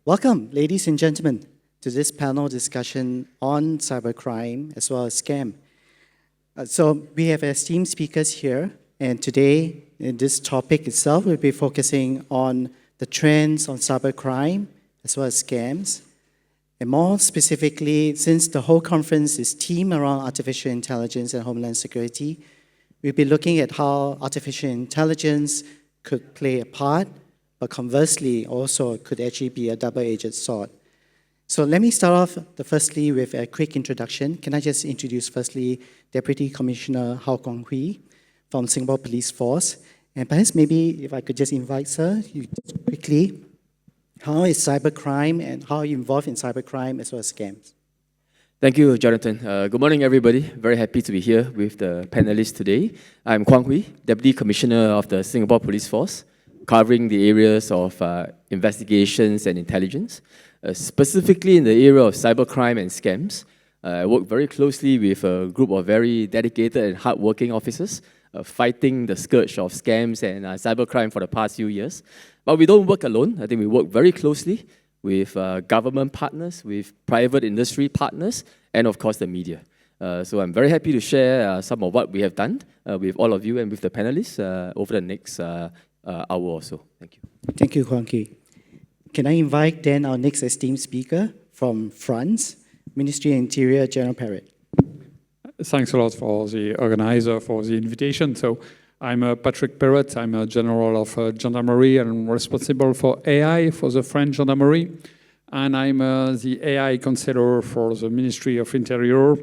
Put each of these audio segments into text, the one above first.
Welcome, ladies and gentlemen, to this panel discussion on cybercrime as well as scam. So we have esteemed speakers here, and today, in this topic itself, we'll be focusing on the trends on cybercrime as well as scams. And more specifically, since the whole conference is themed around artificial intelligence and homeland security, we'll be looking at how artificial intelligence could play a part, but conversely also could actually be a double-edged sword. So let me start off firstly with a quick introduction. Can I just introduce firstly Deputy Commissioner Hwee from Singapore Police Force. And perhaps maybe if I could just invite sir, you quickly, how is cybercrime and how are you involved in cybercrime as well as scams? Thank you, Jonathan. Good morning, everybody. Very happy to be here with the panelists today. I'm Hwee, Deputy Commissioner of the Singapore Police Force, covering the areas of investigations and intelligence. Specifically in the area of cybercrime and scams, I work very closely with a group of very dedicated and hardworking officers fighting the scourge of scams and cybercrime for the past few years. But we don't work alone. I think we work very closely with government partners, with private industry partners, and of course the media. So I'm very happy to share some of what we have done with all of you and with the panelists over the next hour or so. Thank you. Thank you, Hwee. Can I invite then our next esteemed speaker from France, Ministry of Interior, General Perrot. Thanks a lot for the organizer for the invitation. So I'm Patrick Perrot. I'm a general of Gendarmerie and I'm responsible for AI for the French Gendarmerie. And I'm the AI Consellor for the Ministry of Interior,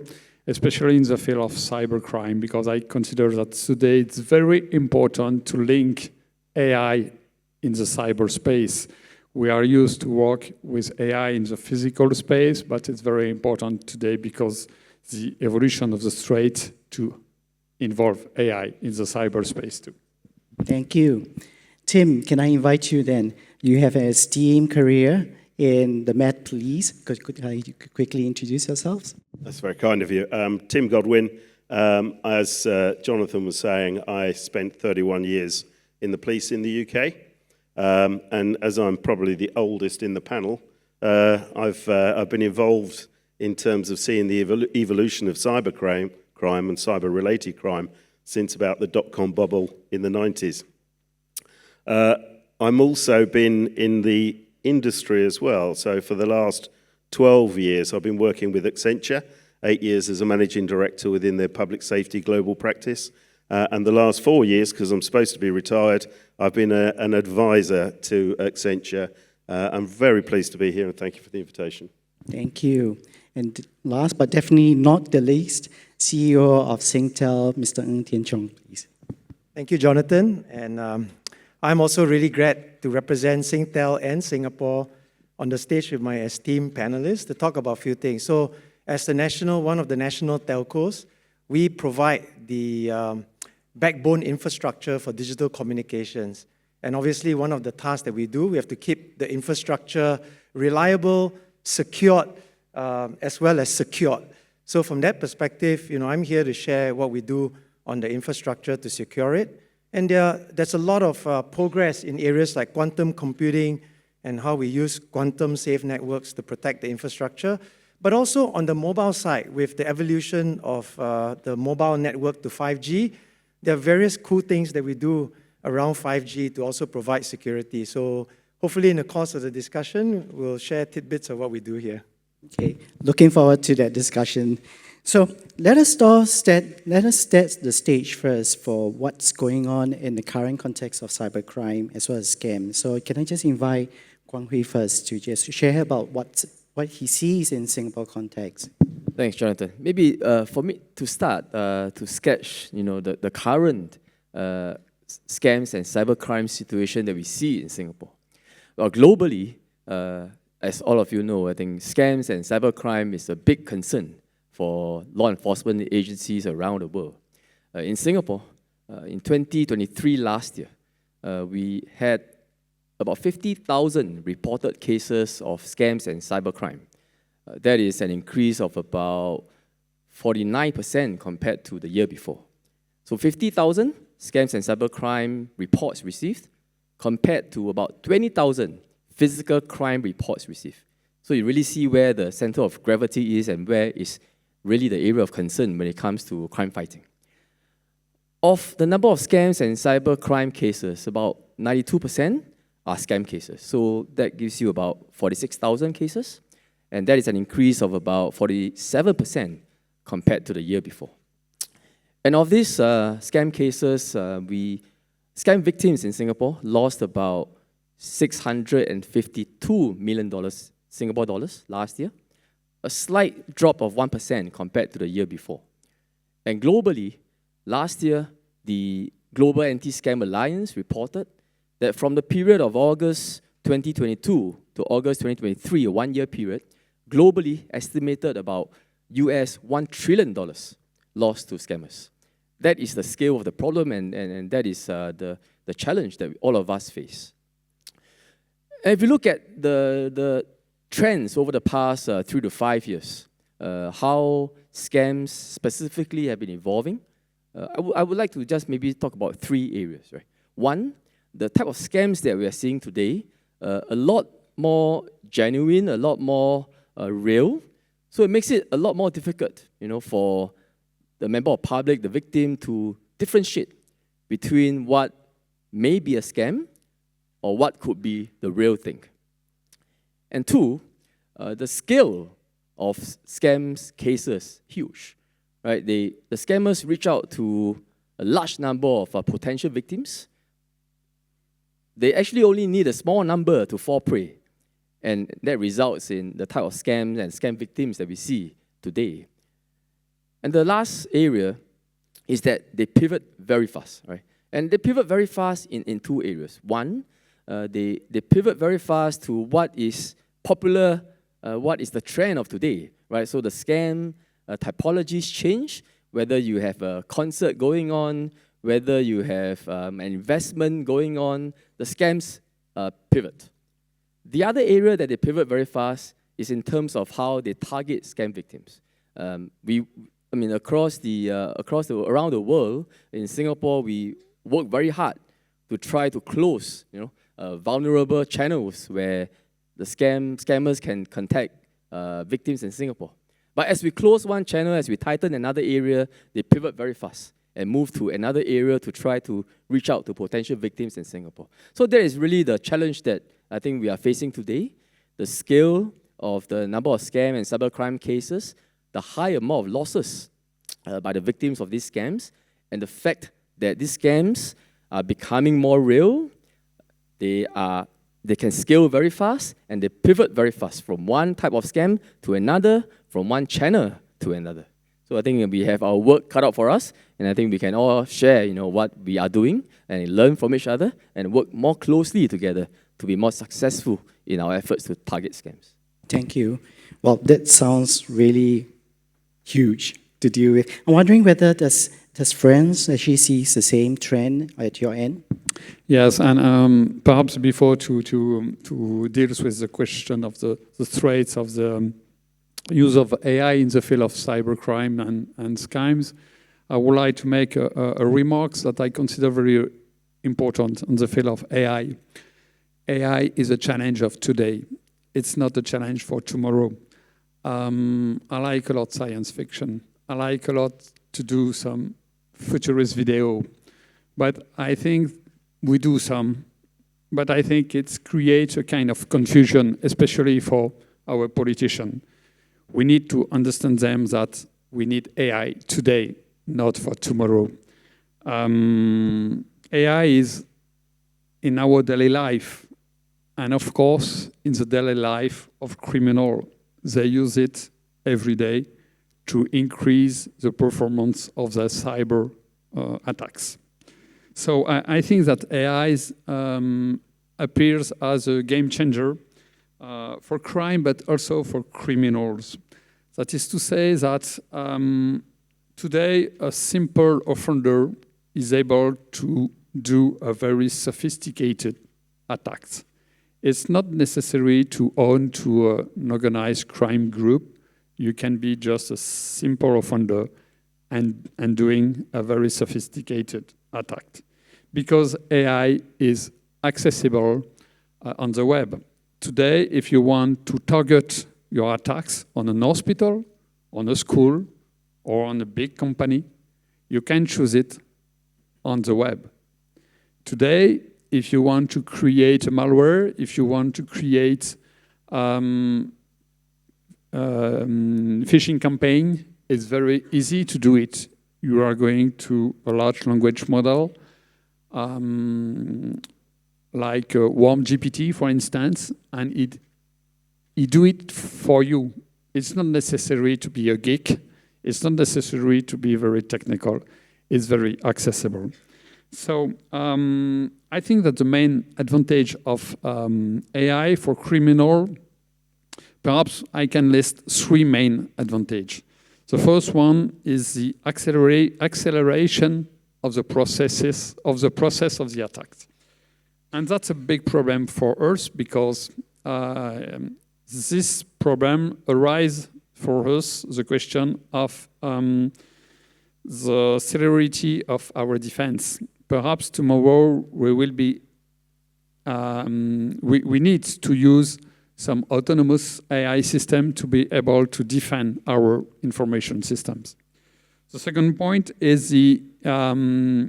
especially in the field of cybercrime, because I consider that today it's very important to link AI in the cyberspace. We are used to work with AI in the physical space, but it's very important today because the evolution of the threat to involve AI in the cyberspace too. Thank you. Tim, can I invite you then? You have an esteemed career in the Met Police. Could you quickly introduce yourselves? That's very kind of you. Tim Godwin. As Jonathan was saying, I spent 31 years in the police in the UK. And as I'm probably the oldest in the panel, I've been involved in terms of seeing the evolution of cybercrime and cyber-related crime since about the dot-com bubble in the 90s. I'm also been in the industry as well. So for the last 12 years, I've been working with Accenture, 8 years as a managing director within their public safety global practice. And the last 4 years, because I'm supposed to be retired, I've been an advisor to Accenture. I'm very pleased to be here and thank you for the invitation. Thank you. And last but definitely not the least, CEO of Singtel, Mr. Chong, please. Thank you, Jonathan. And I'm also really glad to represent Singtel and Singapore on the stage with my esteemed panelists to talk about a few things. So as one of the national telcos, we provide the backbone infrastructure for digital communications. And obviously, one of the tasks that we do, we have to keep the infrastructure reliable, secured, as well as secured. So from that perspective, I'm here to share what we do on the infrastructure to secure it. And there's a lot of progress in areas like quantum computing and how we use quantum-safe networks to protect the infrastructure. But also on the mobile side, with the evolution of the mobile network to 5G, there are various cool things that we do around 5G to also provide security. So hopefully in the course of the discussion, we'll share tidbits of what we do here. Okay, looking forward to that discussion. So let us set the stage first for what's going on in the current context of cybercrime as well as scams. So can I just invite Hwee first to just share about what he sees in Singapore context? Thanks, Jonathan. Maybe for me to start, to sketch, the current scams and cybercrime situation that we see in Singapore. Well, globally, as all of you know, I think scams and cybercrime is a big concern for law enforcement agencies around the world. In Singapore, in 2023 last year, we had about 50,000 reported cases of scams and cybercrime. That is an increase of about 49% compared to the year before. So 50,000 scams and cybercrime reports received compared to about 20,000 physical crime reports received. So you really see where the center of gravity is and where is really the area of concern when it comes to crime fighting. Of the number of scams and cybercrime cases, about 92% are scam cases. So that gives you about 46,000 cases. And that is an increase of about 47% compared to the year before. And of these scam cases, scam victims in Singapore lost about $652 million Singapore dollars last year, a slight drop of 1% compared to the year before. And globally, last year, the Global Anti-Scam Alliance reported that from the period of August 2022 to August 2023, a one-year period, globally estimated about US $1 trillion lost to scammers. That is the scale of the problem, and that is the challenge that all of us face. And if you look at the trends over the past 3 to 5 years, how scams specifically have been evolving, I would like to just maybe talk about 3 areas. Right? One, the type of scams that we are seeing today, a lot more genuine, a lot more real. So it makes it a lot more difficult, for the member of public, the victim, to differentiate between what may be a scam or what could be the real thing. And 2, the scale of scams cases, huge. Right? The scammers reach out to a large number of potential victims. They actually only need a small number to fall prey. And that results in the type of scams and scam victims that we see today. And the last area is that they pivot very fast, right? And they pivot very fast in 2 areas. One, they pivot very fast to what is popular, what is the trend of today, right? So the scam typologies change, whether you have a concert going on, whether you have an investment going on, the scams pivot. The other area that they pivot very fast is in terms of how they target scam victims. Around the world, in Singapore, we work very hard to try to close, vulnerable channels where the scammers can contact victims in Singapore. But as we close one channel, as we tighten another area, they pivot very fast and move to another area to try to reach out to potential victims in Singapore. So that is really the challenge that I think we are facing today. The scale of the number of scam and cybercrime cases, the high amount of losses by the victims of these scams, and the fact that these scams are becoming more real. They can scale very fast, and they pivot very fast from one type of scam to another, from one channel to another. So I think we have our work cut out for us, and I think we can all share, what we are doing and learn from each other and work more closely together to be more successful in our efforts to target scams. Thank you. Well, that sounds really huge to deal with. I'm wondering whether does Friends actually sees the same trend at your end? Yes, and perhaps before to deal with the question of the threats of the use of AI in the field of cybercrime and scams, I would like to make a remark that I consider very important on the field of AI. AI is a challenge of today. It's not a challenge for tomorrow. I like a lot science fiction. I like a lot to do some futurist video. But I think we do some. But I think it creates a kind of confusion, especially for our politicians. We need to understand them that we need AI today, not for tomorrow. AI is in our daily life, and of course, in the daily life of criminals. They use it every day to increase the performance of their cyber attacks. So I think that AI appears as a game changer for crime, but also for criminals. That is to say that today a simple offender is able to do a very sophisticated attack. It's not necessary to own to an organized crime group. You can be just a simple offender and doing a very sophisticated attack. Because AI is accessible on the web. today, if you want to target your attacks on an hospital, on a school, or on a big company, you can choose it on the web. Today, if you want to create a malware, if you want to create phishing campaign, it's very easy to do it. You are going to a large language model, like Warm GPT, for instance, and it do it for you. It's not necessary to be a geek. It's not necessary to be very technical. It's very accessible. So I think that the main advantage of AI for criminal, perhaps I can list 3 main advantages. The first one is the acceleration of the process of the attacks. And that's a big problem for us because this problem arises for us the question of the celerity of our defense. Perhaps tomorrow we will be, we need to use some autonomous AI system to be able to defend our information systems. The second point is the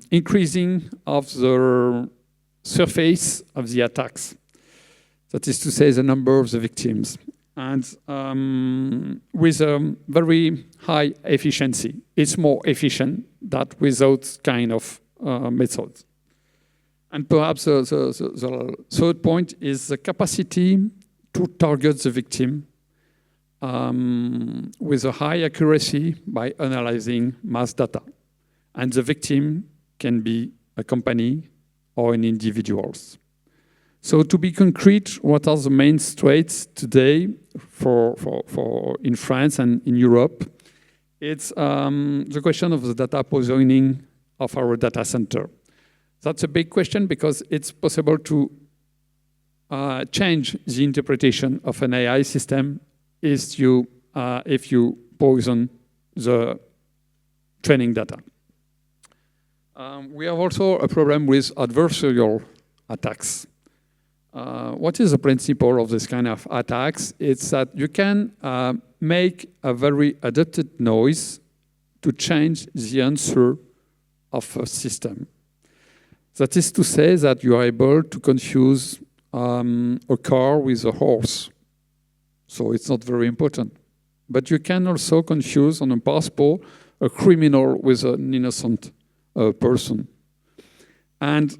increasing of the surface of the attacks. That is to say, the number of the victims. And with a very high efficiency. It's more efficient than without kind of methods. And perhaps the third point is the capacity to target the victim with a high accuracy by analyzing mass data. And the victim can be a company or an individuals. So to be concrete, what are the main threats today for in France and in Europe? It's the question of the data poisoning of our data center. That's a big question because it's possible to change the interpretation of an AI system if you poison the training data. We have also a problem with adversarial attacks. What is the principle of this kind of attacks? It's that you can make a very adapted noise to change the answer of a system. That is to say that you are able to confuse a car with a horse. So it's not very important. But you can also confuse on a passport a criminal with an innocent person. And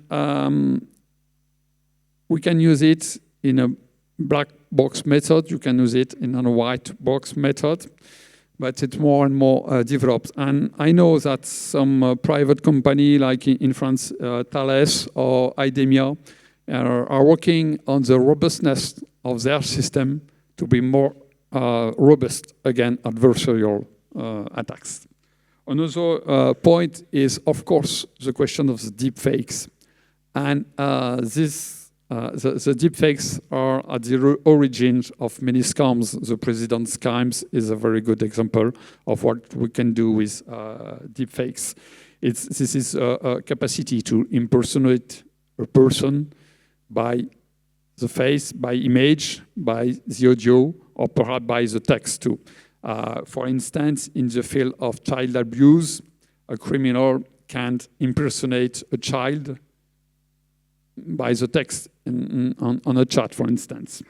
we can use it in a black box method. You can use it in a white box method. But it's more and more developed. And I know that some private company, like in France, Thales or IDEMIA, are working on the robustness of their system to be more robust against adversarial attacks. Another point is, of course, the question of the deepfakes. And the deepfakes are at the origin of many scams. The president's scams is a very good example of what we can do with deepfakes. This is a capacity to impersonate a person by the face, by image, by the audio, or perhaps by the text too. For instance, in the field of child abuse, a criminal can impersonate a child by the text on a chat, for instance.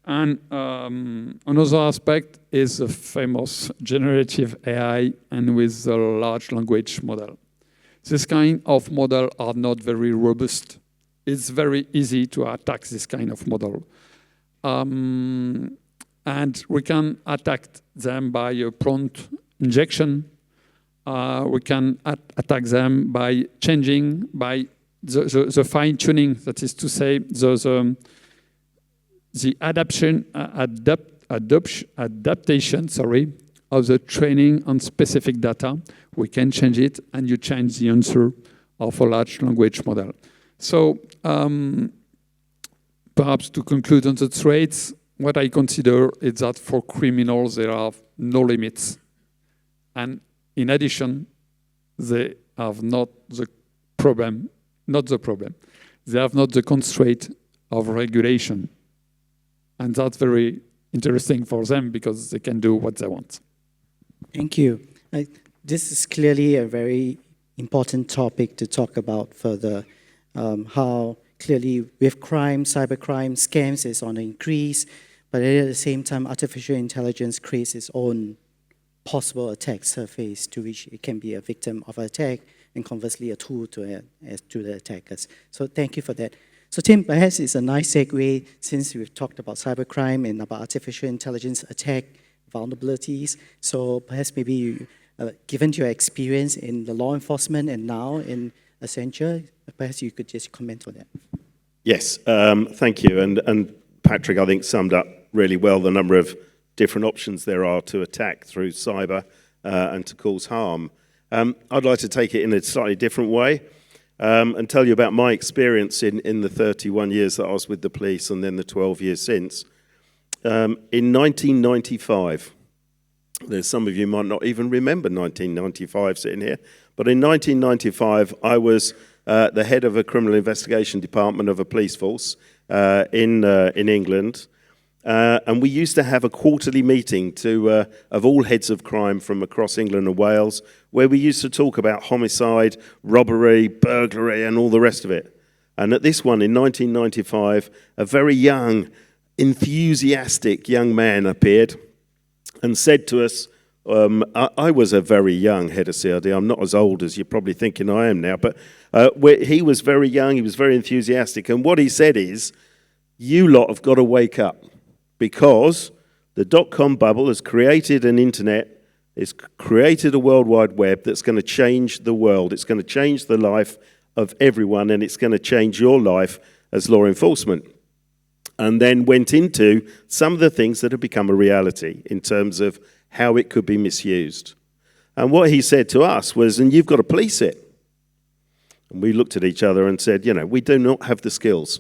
And another aspect is the famous generative AI and with the large language model. This kind of model are not very robust. It's very easy to attack this kind of model. And we can attack them by a prompt injection. We can attack them by changing, by the fine-tuning, that is to say, the adaptation of the training on specific data. We can change it, and you change the answer of a large language model. So perhaps to conclude on the threats, what I consider is that for criminals, there are no limits. And in addition, they have not the problem. They have not the constraint of regulation. And that's very interesting for them because they can do what they want. Thank you. This is clearly a very important topic to talk about further, how clearly with crime, cybercrime, scams is on the increase, but at the same time, artificial intelligence creates its own possible attack surface to which it can be a victim of an attack and conversely a tool to the attackers. So thank you for that. So Tim, perhaps it's a nice segue since we've talked about cybercrime and about artificial intelligence attack vulnerabilities. So perhaps maybe you, given your experience in the law enforcement and now in Accenture, perhaps you could just comment on that. Yes, thank you. And Patrick, I think, summed up really well the number of different options there are to attack through cyber and to cause harm. I'd like to take it in a slightly different way and tell you about my experience in the 31 years that I was with the police and then the 12 years since. In 1995, there's some of you might not even remember 1995 sitting here, but in 1995, I was the head of a criminal investigation department of a police force in England. And we used to have a quarterly meeting of all heads of crime from across England and Wales, where we used to talk about homicide, robbery, burglary, and all the rest of it. And at this one in 1995, a very young, enthusiastic young man appeared and said to us, I was a very young head of CRD. I'm not as old as you're probably thinking I am now, but he was very young, he was very enthusiastic. And what he said is, you lot have got to wake up, because the dot-com bubble has created an internet, it's created a World Wide Web that's going to change the world. It's going to change the life of everyone, and it's going to change your life as law enforcement. And then went into some of the things that have become a reality in terms of how it could be misused. And what he said to us was, and you've got to police it. And we looked at each other and said, you know, we do not have the skills.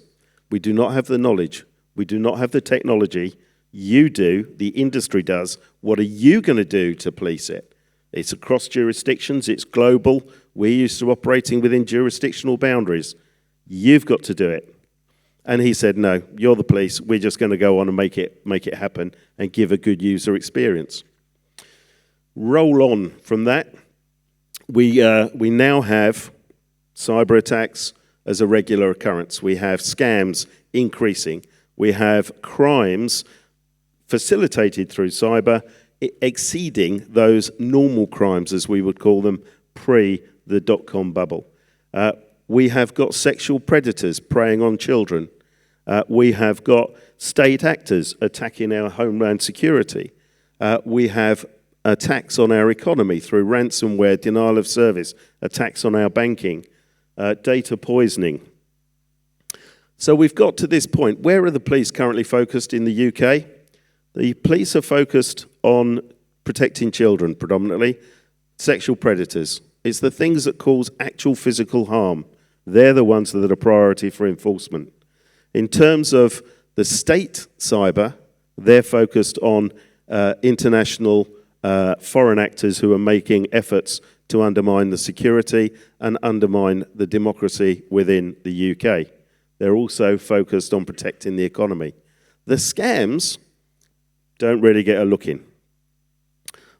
We do not have the knowledge. We do not have the technology. You do, the industry does. What are you going to do to police it? It's across jurisdictions, it's global. We're used to operating within jurisdictional boundaries. You've got to do it. And he said, no, you're the police. We're just going to go on and make it happen and give a good user experience. Roll on from that. We now have cyber attacks as a regular occurrence. We have scams increasing. We have crimes facilitated through cyber exceeding those normal crimes, as we would call them, pre the dot-com bubble. We have got sexual predators preying on children. We have got state actors attacking our homeland security. We have attacks on our economy through ransomware, denial of service, attacks on our banking, data poisoning. So we've got to this point. Where are the police currently focused in the UK? The police are focused on protecting children predominantly, sexual predators. It's the things that cause actual physical harm. They're the ones that are a priority for enforcement. In terms of the state cyber, they're focused on international foreign actors who are making efforts to undermine the security and undermine the democracy within the UK. They're also focused on protecting the economy. The scams don't really get a look in.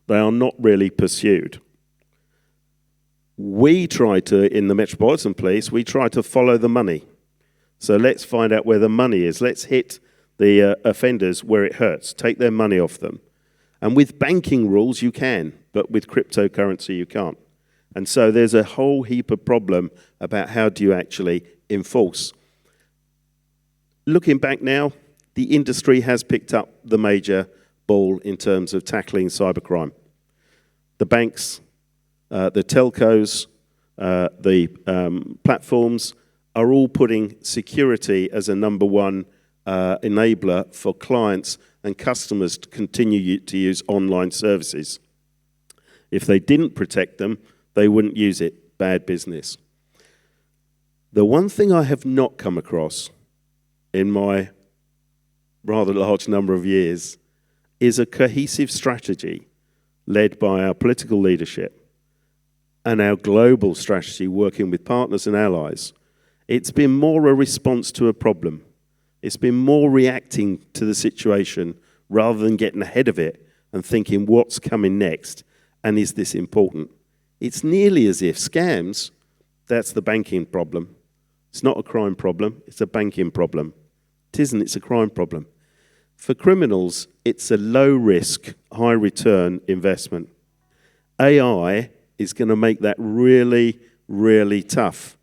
They are not really pursued. We try to, in the Metropolitan Police, we try to follow the money. So let's find out where the money is. Let's hit the offenders where it hurts. Take their money off them. And with banking rules, you can, but with cryptocurrency, you can't. And so there's a whole heap of problem about how do you actually enforce. Looking back now, the industry has picked up the major ball in terms of tackling cybercrime. The banks, the telcos, the platforms are all putting security as a number one enabler for clients and customers to continue to use online services. If they didn't protect them, they wouldn't use it. Bad business. The one thing I have not come across in my rather large number of years is a cohesive strategy led by our political leadership and our global strategy working with partners and allies. It's been more a response to a problem. It's been more reacting to the situation rather than getting ahead of it and thinking what's coming next and is this important. It's nearly as if scams, that's the banking problem. It's not a crime problem, it's a banking problem. It isn't, it's a crime problem. For criminals, it's a low-risk, high-return investment. AI is going to make that really, really tough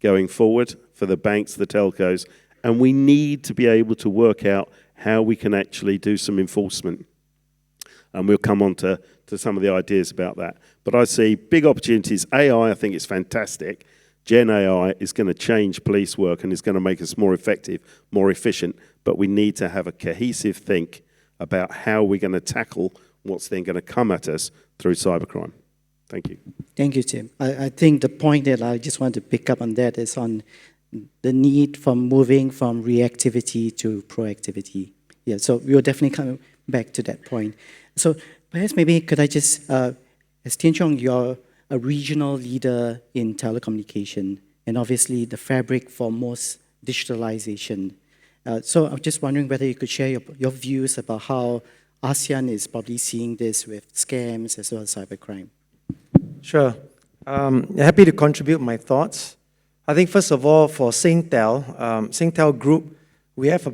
going forward for the banks, the telcos, and we need to be able to work out how we can actually do some enforcement. And we'll come on to some of the ideas about that. But I see big opportunities. AI, I think it's fantastic. Gen AI is going to change police work and is going to make us more effective, more efficient, but we need to have a cohesive think about how we're going to tackle what's then going to come at us through cybercrime. Thank you. Thank you, Tim. I think the point that I just want to pick up on that is on the need for moving from reactivity to proactivity. Yeah, so we'll definitely come back to that point. So perhaps maybe could I just, as Tian Chong, you're a regional leader in telecommunication and obviously the fabric for most digitalization. So I'm just wondering whether you could share your views about how ASEAN is probably seeing this with scams as well as cybercrime. Sure. Happy to contribute my thoughts. I think first of all, for Singtel, Singtel Group, we have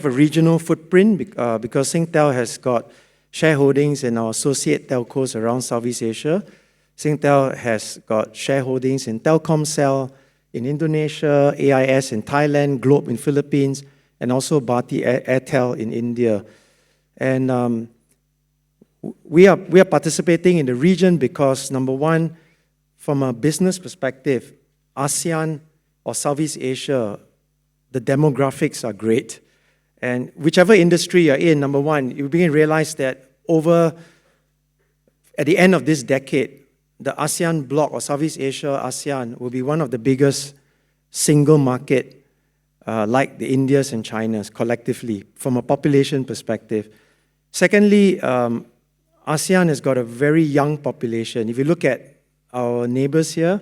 a regional footprint because Singtel has got shareholdings in our associate telcos around Southeast Asia. Singtel has got shareholdings in Telkomsel in Indonesia, AIS in Thailand, Globe in Philippines, and also Bharti Airtel in India. And we are participating in the region because, number one, from a business perspective, ASEAN or Southeast Asia, the demographics are great. And whichever industry you're in, number one, you begin to realize that at the end of this decade, the ASEAN bloc or Southeast Asia ASEAN will be one of the biggest single market like the Indias and Chinas collectively from a population perspective. Secondly, ASEAN has got a very young population. If you look at our neighbors here,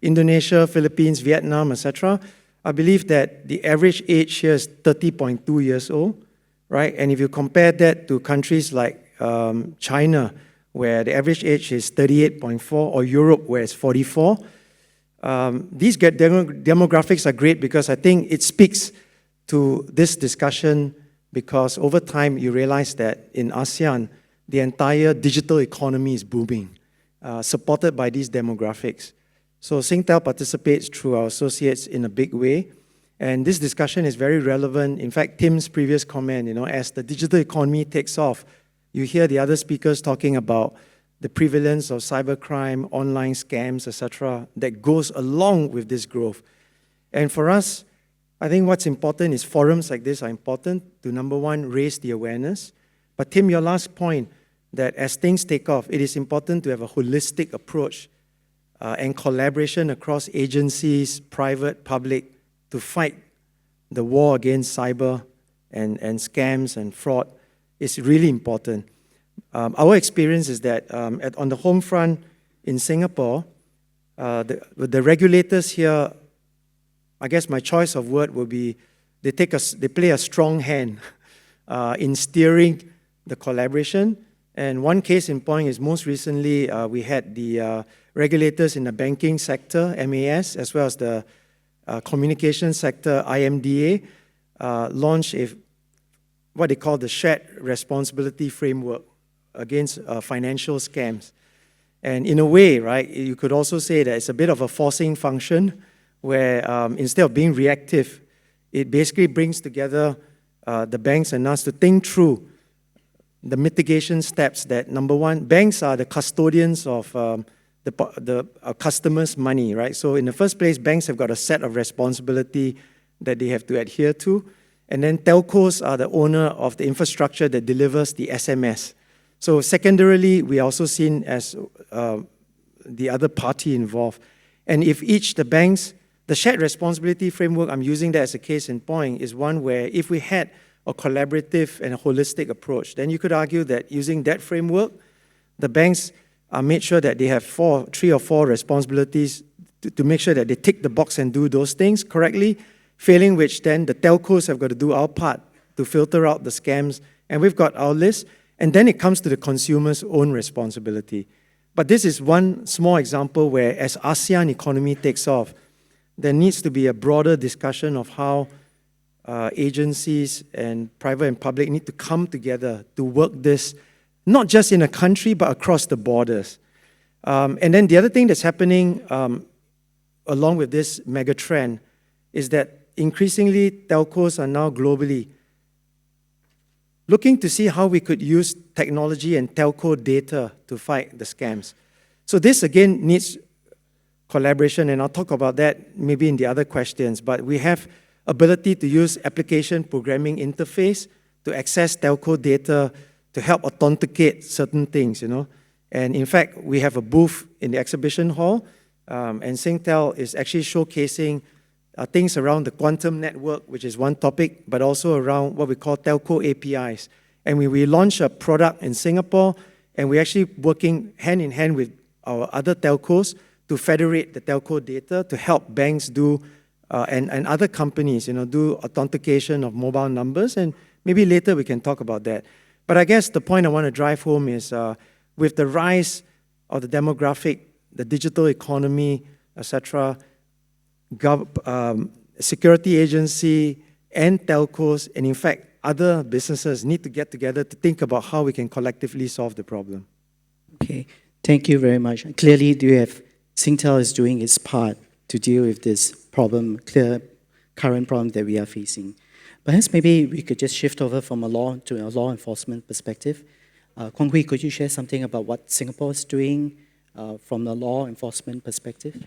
Indonesia, Philippines, Vietnam, etc., I believe that the average age here is 30.2 years old, right? And if you compare that to countries like China, where the average age is 38.4, or Europe, where it's 44, these demographics are great because I think it speaks to this discussion because over time you realize that in ASEAN, the entire digital economy is booming, supported by these demographics. So Singtel participates through our associates in a big way. And this discussion is very relevant. In fact, Tim's previous comment, as the digital economy takes off, you hear the other speakers talking about the prevalence of cybercrime, online scams, etc., that goes along with this growth. And for us, I think what's important is forums like this are important to, number one, raise the awareness. But Tim, your last point, that as things take off, it is important to have a holistic approach and collaboration across agencies, private, public, to fight the war against cyber and scams and fraud. Is really important. Our experience is that on the home front in Singapore, the regulators here, I guess my choice of word will be, they play a strong hand in steering the collaboration. And one case in point is most recently we had the regulators in the banking sector, MAS, as well as the communication sector, IMDA, launch what they call the shared responsibility framework against financial scams. And in a way, right, you could also say that it's a bit of a forcing function where instead of being reactive, it basically brings together the banks and us to think through the mitigation steps that, number one, banks are the custodians of the customers' money, right? So in the first place, banks have got a set of responsibility that they have to adhere to. And then telcos are the owner of the infrastructure that delivers the SMS. So secondarily, we are also seen as the other party involved. And if the banks, the shared responsibility framework, I'm using that as a case in point, is one where if we had a collaborative and a holistic approach, then you could argue that using that framework, the banks are made sure that they have 3 or 4 responsibilities to make sure that they tick the box and do those things correctly. failing which then the telcos have got to do our part to filter out the scams, and we've got our list, and then it comes to the consumer's own responsibility. But this is one small example where as ASEAN economy takes off, there needs to be a broader discussion of how agencies and private and public need to come together to work this, not just in a country, but across the borders. And then the other thing that's happening along with this mega trend is that increasingly telcos are now globally looking to see how we could use technology and telco data to fight the scams. So this again needs collaboration, and I'll talk about that maybe in the other questions, but we have ability to use application programming interface to access telco data to help authenticate certain things, And in fact, we have a booth in the exhibition hall, and Singtel is actually showcasing things around the quantum network, which is one topic, but also around what we call telco APIs. And we launched a product in Singapore, and we're actually working hand in hand with our other telcos to federate the telco data to help banks do, and other companies, do authentication of mobile numbers. And maybe later we can talk about that. But I guess the point I want to drive home is with the rise of the demographic, the digital economy, etc., security agency and telcos, and in fact, other businesses need to get together to think about how we can collectively solve the problem. Okay, thank you very much. Clearly, Singtel is doing its part to deal with this problem, current problem that we are facing. Perhaps maybe we could just shift over from a law to a law enforcement perspective. Kwang, could you share something about what Singapore is doing from a law enforcement perspective?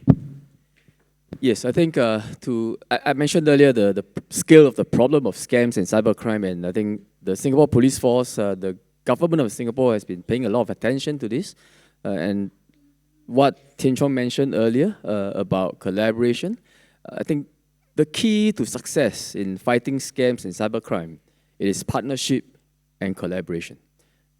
Yes, I think I mentioned earlier the scale of the problem of scams and cybercrime, and I think the Singapore Police Force, the government of Singapore has been paying a lot of attention to this. And what Chong mentioned earlier about collaboration, I think the key to success in fighting scams and cybercrime is partnership and collaboration.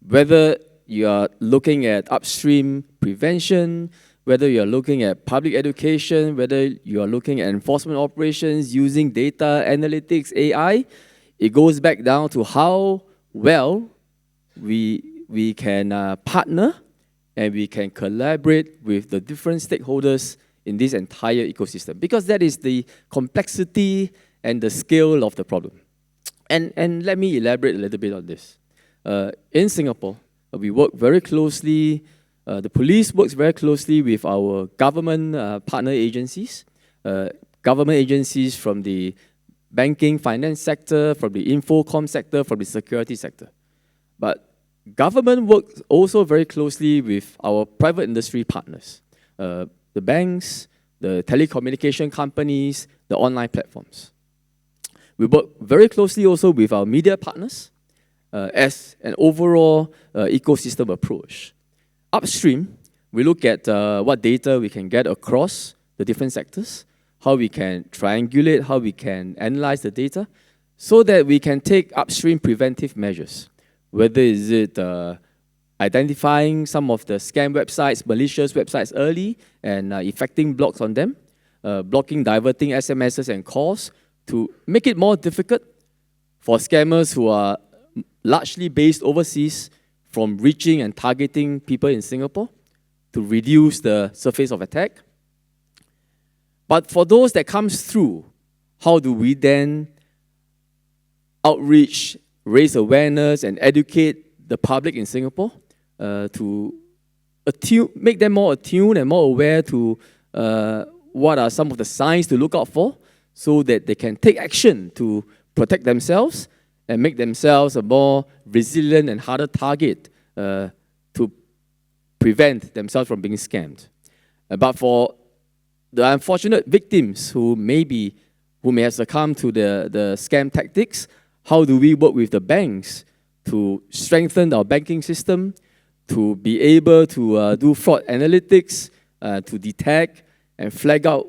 Whether you are looking at upstream prevention, whether you are looking at public education, whether you are looking at enforcement operations using data, analytics, AI, it goes back down to how well we can partner and we can collaborate with the different stakeholders in this entire ecosystem, because that is the complexity and the scale of the problem. And let me elaborate a little bit on this. In Singapore, we work very closely. The police works very closely with our government partner agencies, government agencies from the banking, finance sector, from the infocom sector, from the security sector. But government works also very closely with our private industry partners, the banks, the telecommunication companies, the online platforms. We work very closely also with our media partners as an overall ecosystem approach. Upstream, we look at what data we can get across the different sectors, how we can triangulate, how we can analyze the data, so that we can take upstream preventive measures. Whether is it identifying some of the scam websites, malicious websites early, and effecting blocks on them, blocking, diverting SMSs and calls to make it more difficult for scammers who are largely based overseas from reaching and targeting people in Singapore to reduce the surface of attack. But for those that comes through, how do we then outreach, raise awareness, and educate the public in Singapore to make them more attuned and more aware to what are some of the signs to look out for so that they can take action to protect themselves and make themselves a more resilient and harder target to prevent themselves from being scammed. But for the unfortunate victims who may have succumbed to the scam tactics, how do we work with the banks to strengthen our banking system, to be able to do fraud analytics, to detect and flag out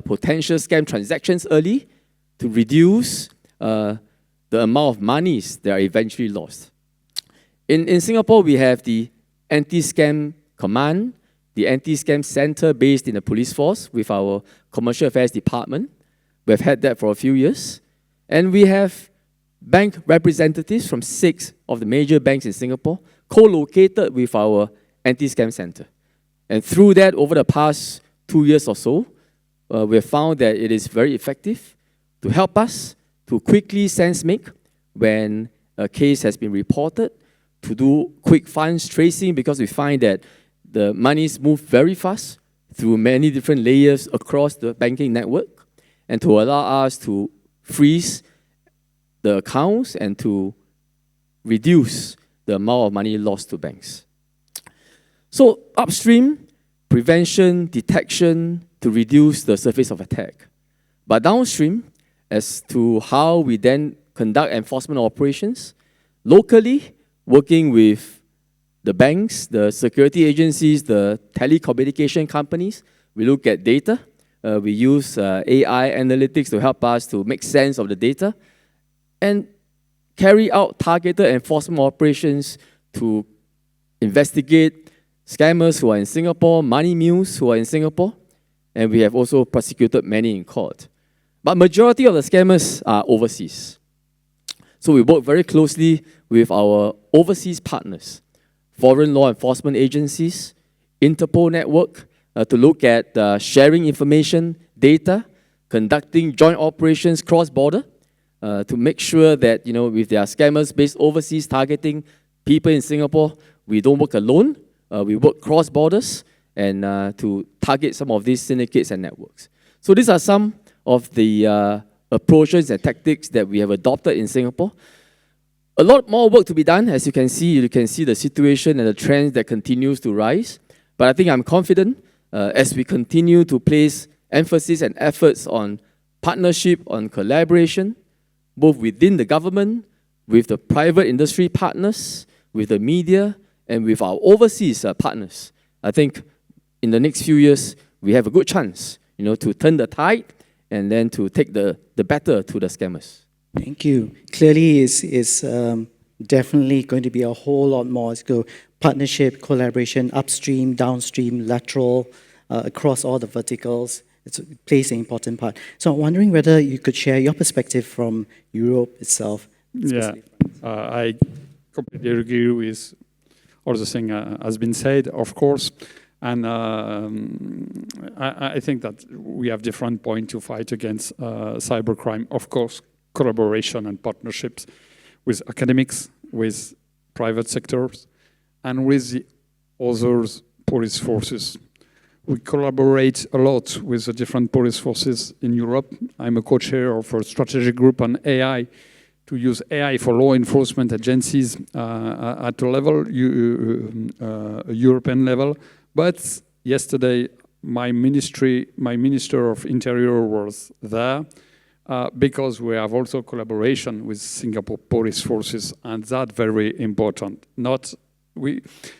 potential scam transactions early, to reduce the amount of monies that are eventually lost. In Singapore, we have the Anti-Scam Command, the Anti-Scam Center based in the police force with our Commercial Affairs Department. We've had that for a few years. And we have bank representatives from 6 of the major banks in Singapore co-located with our anti-scam center. And through that, over the past 2 years or so, we have found that it is very effective to help us to quickly sense make when a case has been reported, to do quick funds tracing, because we find that the monies move very fast through many different layers across the banking network, and to allow us to freeze the accounts and to reduce the amount of money lost to banks. So upstream, prevention, detection to reduce the surface of attack. But downstream, as to how we then conduct enforcement operations, locally, working with the banks, the security agencies, the telecommunication companies, we look at data. We use AI analytics to help us to make sense of the data and carry out targeted enforcement operations to investigate scammers who are in Singapore, money mules who are in Singapore, and we have also prosecuted many in court. But majority of the scammers are overseas. So we work very closely with our overseas partners, foreign law enforcement agencies, Interpol network, to look at sharing information, data, conducting joint operations cross-border, to make sure that, if there are scammers based overseas targeting people in Singapore, we don't work alone. We work cross-borders and to target some of these syndicates and networks. So these are some of the approaches and tactics that we have adopted in Singapore. A lot more work to be done. As you can see the situation and the trends that continues to rise. But I think I'm confident as we continue to place emphasis and efforts on partnership, on collaboration, both within the government, with the private industry partners, with the media, and with our overseas partners. I think in the next few years, we have a good chance, to turn the tide and then to take the better to the scammers. Thank you. Clearly, is definitely going to be a whole lot more. Let's go partnership, collaboration, upstream, downstream, lateral, across all the verticals. It plays an important part. So I'm wondering whether you could share your perspective from Europe itself. Yeah, I completely agree with all the thing has been said, of course. And I think that we have different points to fight against cybercrime. Of course, collaboration and partnerships with academics, with private sectors, and with the other police forces. We collaborate a lot with the different police forces in Europe. I'm a co-chair of a strategic group on AI to use AI for law enforcement agencies at a level, a European level. But yesterday, my Minister of Interior was there because we have also collaboration with Singapore police forces, and that's very important.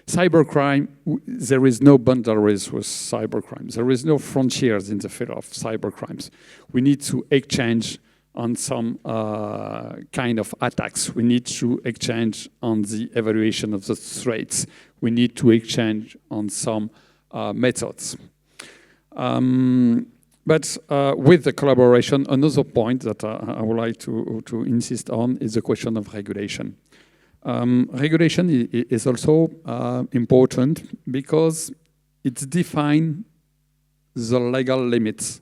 Cybercrime, there is no boundaries with cybercrime. There is no frontiers in the field of cybercrimes. We need to exchange on some kind of attacks. We need to exchange on the evaluation of the threats. We need to exchange on some methods. But with the collaboration, another point that I would like to insist on is the question of regulation. Regulation is also important because it defines the legal limits.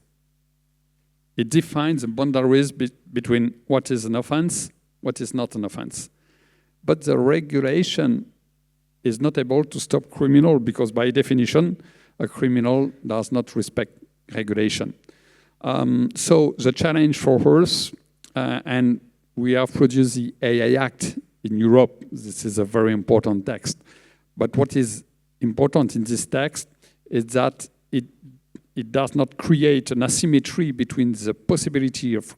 It defines the boundaries between what is an offense, what is not an offense. But the regulation is not able to stop criminal because by definition, a criminal does not respect regulation. So the challenge for us, and we have produced the AI Act in Europe. This is a very important text. But what is important in this text is that it does not create an asymmetry between the possibility of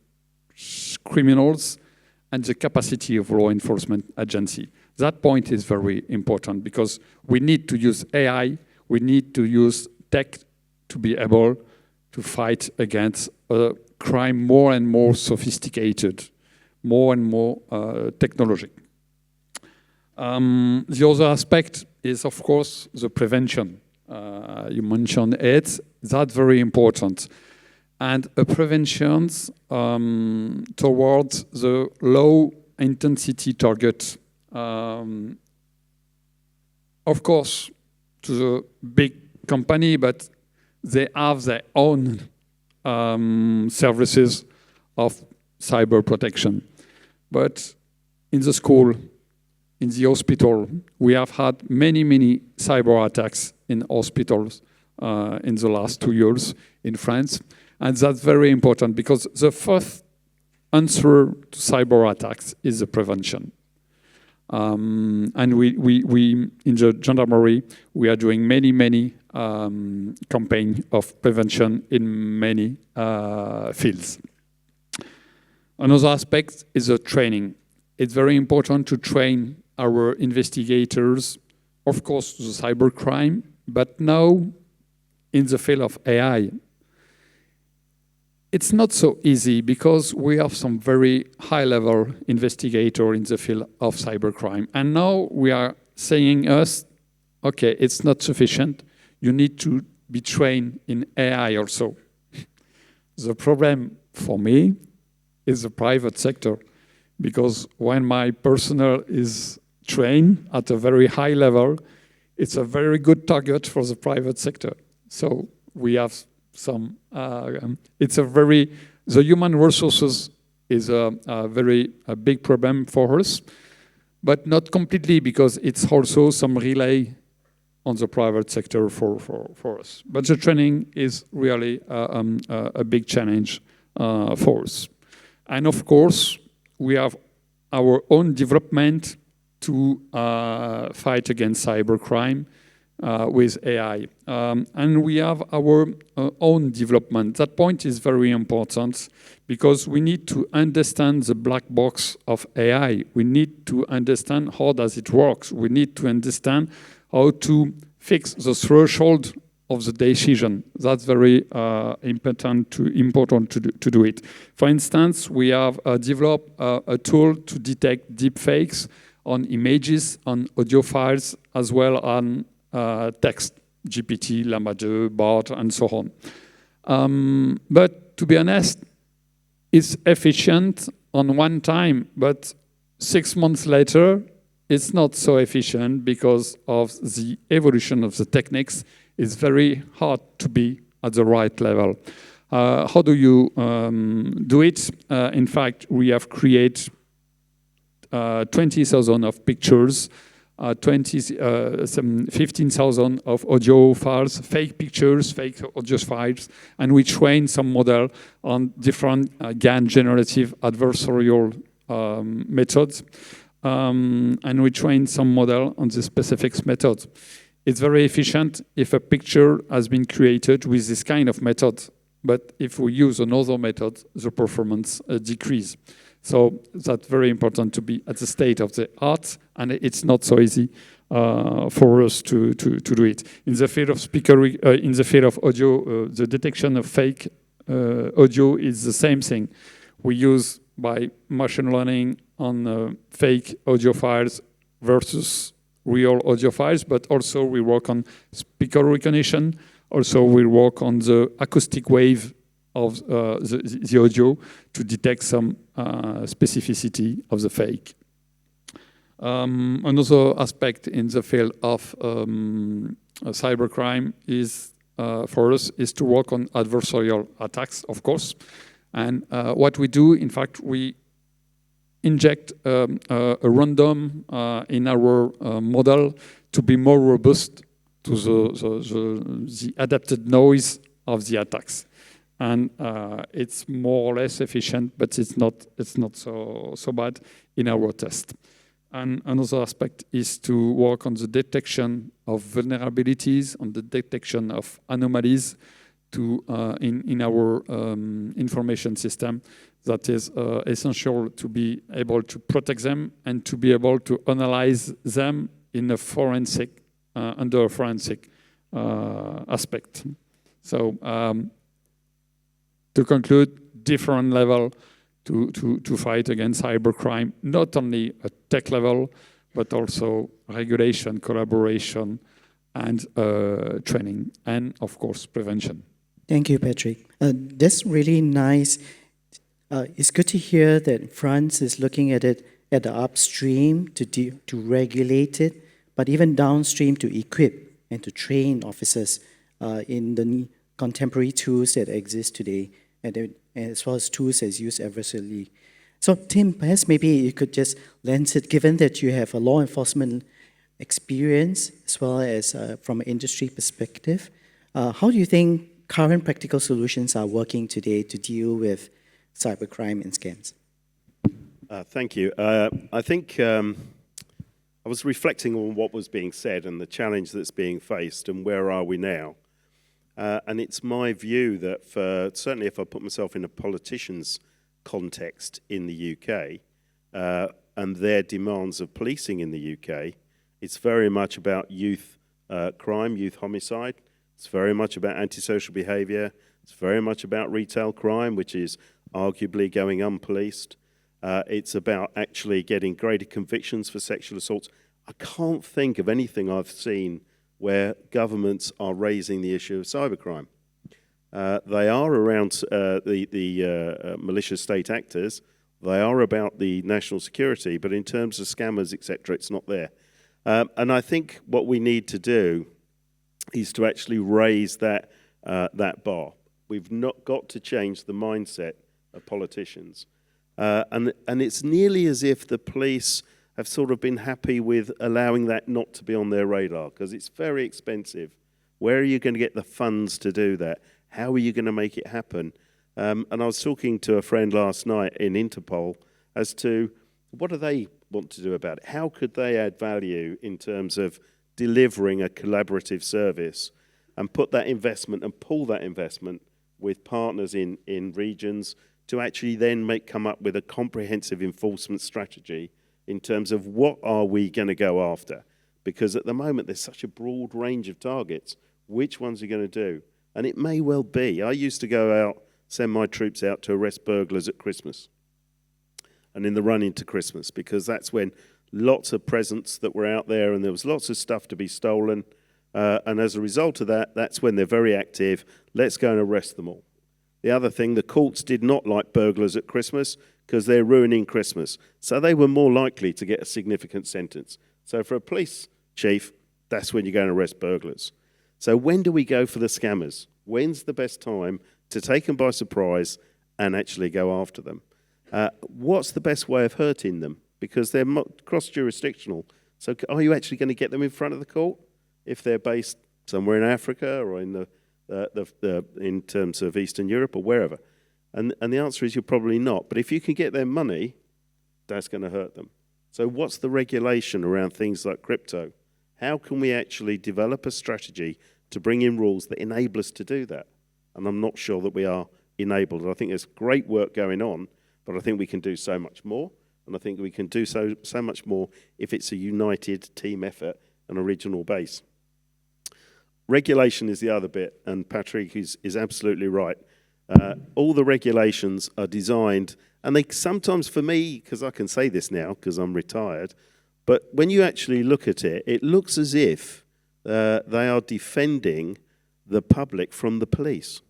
criminals and the capacity of law enforcement agency. That point is very important because we need to use AI, we need to use tech to be able to fight against a crime more and more sophisticated, more and more technology. The other aspect is, of course, the prevention. You mentioned it. That's very important. and a prevention towards the low intensity target. Of course, to the big company, but they have their own services of cyber protection. But in the school, in the hospital, we have had many, many cyber attacks in hospitals in the last 2 years in France. And that's very important because the first answer to cyber attacks is the prevention. And we in the Gendarmerie, we are doing many campaigns of prevention in many fields. Another aspect is the training. It's very important to train our investigators, of course, the cybercrime, but now in the field of AI. It's not so easy because we have some very high-level investigator in the field of cybercrime. And now we are saying us, okay, it's not sufficient. You need to be trained in AI also. The problem for me is the private sector, because when my personnel is trained at a very high level, it's a very good target for the private sector. So we have some, the human resources is a very big problem for us, but not completely, because it's also some relay on the private sector for us. But the training is really a big challenge for us. And of course, we have our own development to fight against cybercrime with AI. And we have our own development. That point is very important because we need to understand the black box of AI. We need to understand how does it work. We need to understand how to fix the threshold of the decision. That's very important to do it. For instance, we have developed a tool to detect deepfakes on images, on audio files, as well on text, GPT, Llama 2, Bart, and so on. But to be honest, it's efficient on one time, but 6 months later, it's not so efficient because of the evolution of the techniques. It's very hard to be at the right level. How do you do it? In fact, we have created 20,000 of pictures, 15,000 of audio files, fake pictures, fake audio files, and we train some model on different GAN generative adversarial methods, and we train some model on the specific methods. It's very efficient if a picture has been created with this kind of method, but if we use another method, the performance decreases. So that's very important to be at the state of the art, and it's not so easy for us to do it. In the field of in the field of audio, the detection of fake audio is the same thing. We use by machine learning on fake audio files versus real audio files, but also we work on speaker recognition. Also, we work on the acoustic wave of the audio to detect some specificity of the fake. Another aspect in the field of cybercrime is, for us, is to work on adversarial attacks, of course. And what we do, in fact, we inject a random in our model to be more robust to the adapted noise of the attacks. And it's more or less efficient, but it's not so bad in our test. And another aspect is to work on the detection of vulnerabilities, on the detection of anomalies in our information system. That is essential to be able to protect them and to be able to analyze them in a forensic, under a forensic aspect. So to conclude, different level to fight against cybercrime, not only at tech level, but also regulation, collaboration, and training, and of course, prevention. Thank you, Patrick. That's really nice. It's good to hear that France is looking at it at the upstream to regulate it, but even downstream to equip and to train officers in the contemporary tools that exist today, and as well as tools that's used adversarially. So Tim, perhaps maybe you could just lend it, given that you have a law enforcement experience as well as from an industry perspective, how do you think current practical solutions are working today to deal with cybercrime and scams? Thank you. I think I was reflecting on what was being said and the challenge that's being faced and where are we now. And it's my view that certainly if I put myself in a politician's context in the UK and their demands of policing in the UK, it's very much about youth crime, youth homicide. It's very much about antisocial behaviour. It's very much about retail crime, which is arguably going unpoliced. It's about actually getting greater convictions for sexual assaults. I can't think of anything I've seen where governments are raising the issue of cybercrime. They are around the malicious state actors. They are about the national security, but in terms of scammers, etc., it's not there. And I think what we need to do is to actually raise that bar. We've not got to change the mindset of politicians. And it's nearly as if the police have sort of been happy with allowing that not to be on their radar, because it's very expensive. Where are you going to get the funds to do that? How are you going to make it happen? And I was talking to a friend last night in Interpol as to what do they want to do about it? How could they add value in terms of delivering a collaborative service and put that investment and pull that investment with partners in regions to actually then come up with a comprehensive enforcement strategy in terms of what are we going to go after? Because at the moment there's such a broad range of targets. Which ones are you going to do? And it may well be. I used to go out, send my troops out to arrest burglars at Christmas and in the run into Christmas, because that's when lots of presents that were out there and there was lots of stuff to be stolen. And as a result of that, that's when they're very active. Let's go and arrest them all. The other thing, the courts did not like burglars at Christmas because they're ruining Christmas. So they were more likely to get a significant sentence. So for a police chief, that's when you go and arrest burglars. So when do we go for the scammers? When's the best time to take them by surprise and actually go after them? What's the best way of hurting them? Because they're cross-jurisdictional. So are you actually going to get them in front of the court if they're based somewhere in Africa or in in terms of Eastern Europe or wherever? And the answer is you're probably not. But if you can get their money, that's going to hurt them. So what's the regulation around things like crypto? How can we actually develop a strategy to bring in rules that enable us to do that? And I'm not sure that we are enabled. I think there's great work going on, but I think we can do so much more. And I think we can do so much more if it's a united team effort and a regional base. Regulation is the other bit, and Patrick is absolutely right. All the regulations are designed, and they sometimes, for me, because I can say this now because I'm retired, but when you actually look at it, it looks as if they are defending the public from the police.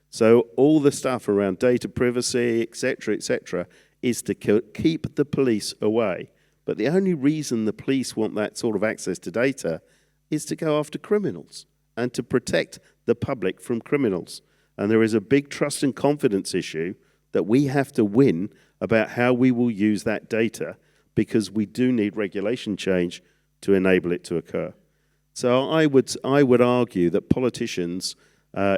So all the stuff around data privacy, etc., is to keep the police away. But the only reason the police want that sort of access to data is to go after criminals and to protect the public from criminals. And there is a big trust and confidence issue that we have to win about how we will use that data, because we do need regulation change to enable it to occur. So I would argue that politicians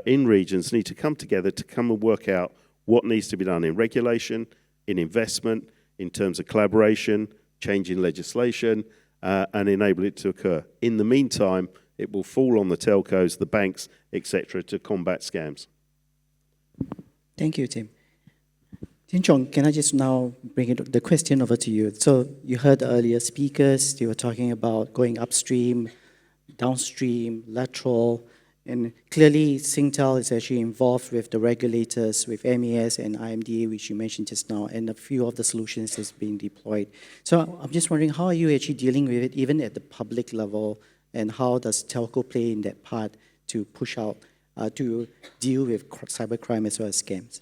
in regions need to come together to come and work out what needs to be done in regulation, in investment, in terms of collaboration, changing legislation, and enable it to occur. In the meantime, it will fall on the telcos, the banks, etc., to combat scams. Thank you, Tim. Chong, can I just now bring the question over to you? So you heard earlier speakers, they were talking about going upstream, downstream, lateral, and clearly Singtel is actually involved with the regulators, with MES and IMDA, which you mentioned just now, and a few of the solutions that's being deployed. So I'm just wondering, how are you actually dealing with it, even at the public level, and how does telco play in that part to push out to deal with cybercrime as well as scams?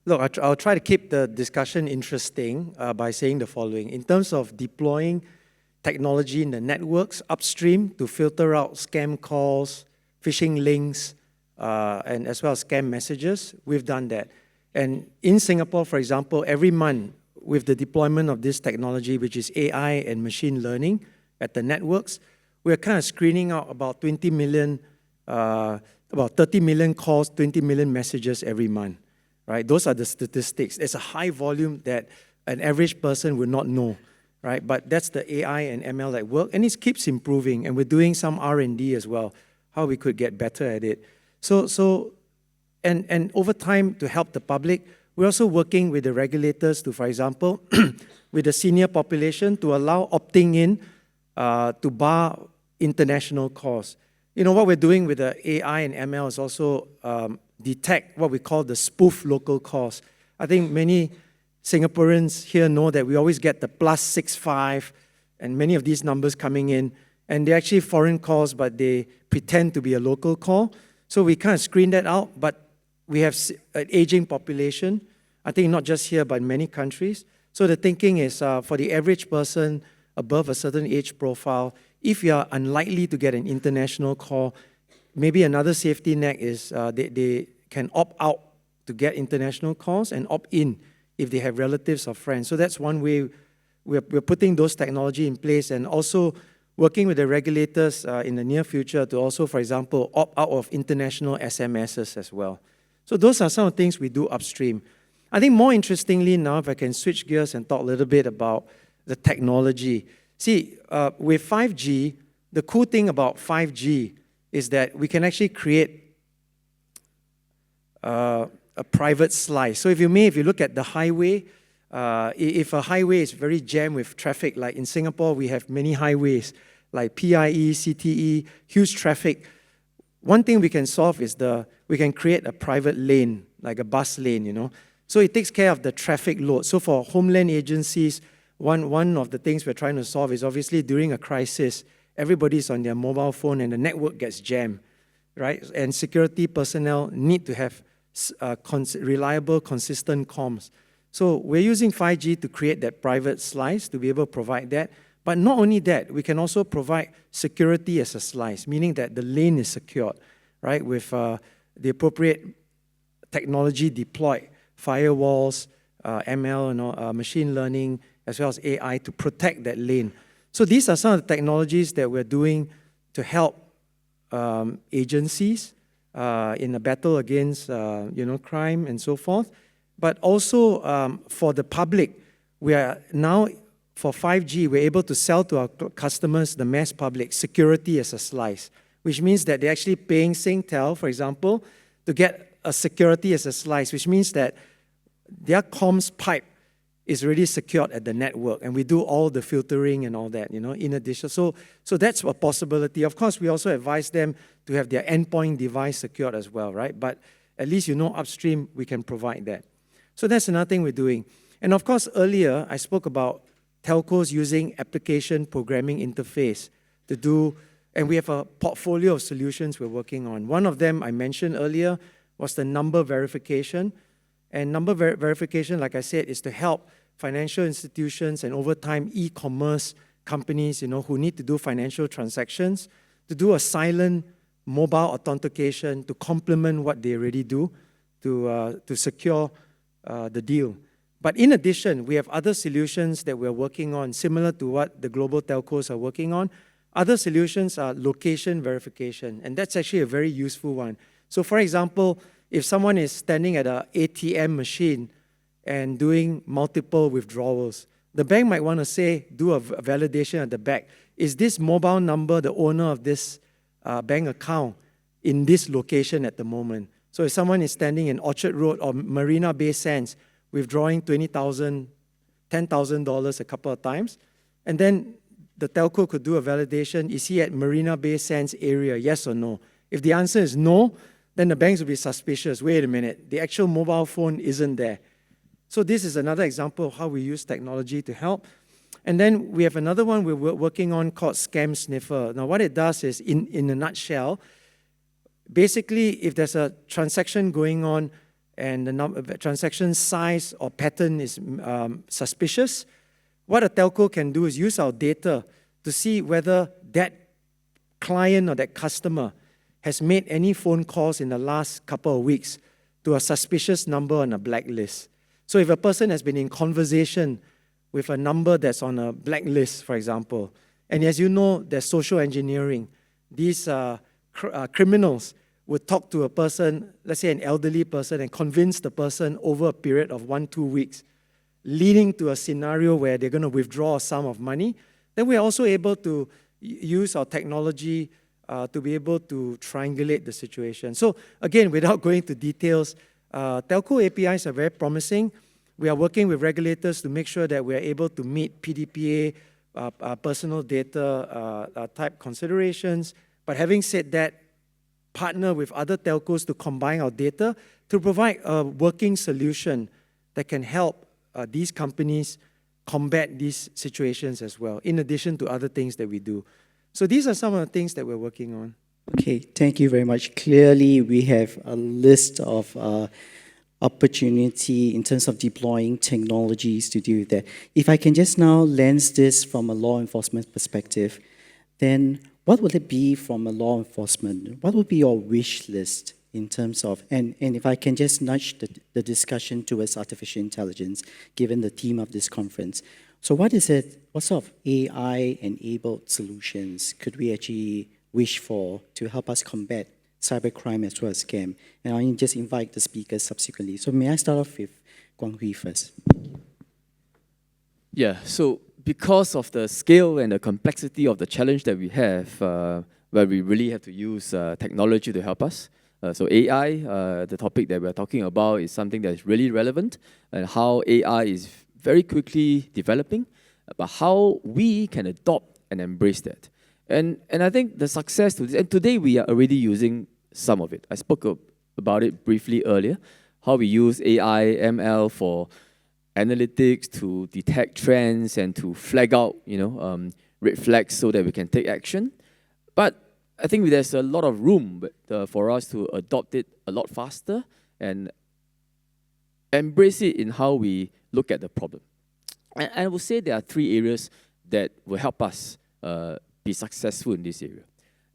Look, I'll try to keep the discussion interesting by saying the following. In terms of deploying technology in the networks upstream to filter out scam calls, phishing links, and as well as scam messages, we've done that. And in Singapore, for example, every month with the deployment of this technology, which is AI and machine learning at the networks, we're kind of screening out about 20 million, about 30 million calls, 20 million messages every month, right? Those are the statistics. It's a high volume that an average person would not know, right? But that's the AI and ML at work, and it keeps improving, and we're doing some R&D as well, how we could get better at it. And over time, to help the public, we're also working with the regulators to, for example, with the senior population, to allow opting in to bar international calls. You know, what we're doing with the AI and ML is also detect what we call the spoof local calls. I think many Singaporeans here know that we always get the +65 and many of these numbers coming in, and they're actually foreign calls, but they pretend to be a local call. So we kind of screen that out, but we have an aging population, I think not just here, but in many countries. So the thinking is for the average person above a certain age profile, if you are unlikely to get an international call, maybe another safety net is they can opt out to get international calls and opt in if they have relatives or friends. So that's one way we're putting those technology in place, and also working with the regulators in the near future to also, for example, opt out of international SMSs as well. So those are some of the things we do upstream. I think more interestingly now, if I can switch gears and talk a little bit about the technology. See, with 5G, the cool thing about 5G is that we can actually create a private slice. So if you look at the highway, if a highway is very jammed with traffic, like in Singapore, we have many highways, like PIE, CTE, huge traffic. One thing we can solve is we can create a private lane, like a bus lane, you know. So it takes care of the traffic load. So for homeland agencies, one of the things we're trying to solve is obviously during a crisis, everybody's on their mobile phone and the network gets jammed, right? And security personnel need to have reliable, consistent comms. So we're using 5G to create that private slice to be able to provide that. But not only that, we can also provide security as a slice, meaning that the lane is secured, right? With the appropriate technology deployed, firewalls, ML, machine learning, as well as AI to protect that lane. So these are some of the technologies that we're doing to help agencies in a battle against crime and so forth. But also for the public, we are now, for 5G, we're able to sell to our customers, the mass public, security as a slice, which means that they're actually paying Singtel, for example, to get a security as a slice, which means that their comms pipe is already secured at the network, and we do all the filtering and all that, in addition. So that's a possibility. Of course, we also advise them to have their endpoint device secured as well, right? But at least upstream, we can provide that. So that's another thing we're doing. And of course, earlier, I spoke about telcos using application programming interface to do, and we have a portfolio of solutions we're working on. One of them I mentioned earlier was the number verification. And number verification, like I said, is to help financial institutions and over time e-commerce companies, who need to do financial transactions, to do a silent mobile authentication to complement what they already do to secure the deal. But in addition, we have other solutions that we're working on, similar to what the global telcos are working on. Other solutions are location verification, and that's actually a very useful one. So for example, if someone is standing at an ATM machine and doing multiple withdrawals, the bank might want to do a validation at the back. Is this mobile number the owner of this bank account in this location at the moment? So if someone is standing in Orchard Road or Marina Bay Sands, withdrawing $20,000, $10,000 a couple of times, and then the telco could do a validation. Is he at Marina Bay Sands area, yes or no? If the answer is no, then the banks will be suspicious. Wait a minute, the actual mobile phone isn't there. So this is another example of how we use technology to help. And then we have another one we're working on called Scam Sniffer. Now what it does is, in a nutshell, basically, if there's a transaction going on and the transaction size or pattern is suspicious, what a telco can do is use our data to see whether that client or that customer has made any phone calls in the last couple of weeks to a suspicious number on a blacklist. So if a person has been in conversation with a number that's on a blacklist, for example, and as you know, there's social engineering. These criminals would talk to a person, let's say an elderly person, and convince the person over a period of 1-2 weeks, leading to a scenario where they're going to withdraw a sum of money. Then we're also able to use our technology to be able to triangulate the situation. So again, without going into details, telco APIs are very promising. We are working with regulators to make sure that we are able to meet PDPA, personal data type considerations. But having said that, partner with other telcos to combine our data to provide a working solution that can help these companies combat these situations as well, in addition to other things that we do. So these are some of the things that we're working on. Okay, thank you very much. Clearly, we have a list of opportunity in terms of deploying technologies to do that. If I can just now lens this from a law enforcement perspective, then what would it be from a law enforcement? What would be your wish list in terms of, and if I can just nudge the discussion towards artificial intelligence, given the theme of this conference. So what sort of AI-enabled solutions could we actually wish for to help us combat cybercrime as well as scam? And I'll just invite the speakers subsequently. So may I start off with Hwee first? Yeah, so because of the scale and the complexity of the challenge that we have, where we really have to use technology to help us. So AI, the topic that we're talking about, is something that is really relevant, and how AI is very quickly developing, but how we can adopt and embrace that. And I think the success to this, and today we are already using some of it. I spoke about it briefly earlier, how we use AI, ML for analytics to detect trends and to flag out, red flags so that we can take action. But I think there's a lot of room for us to adopt it a lot faster and embrace it in how we look at the problem. And I would say there are 3 areas that will help us be successful in this area.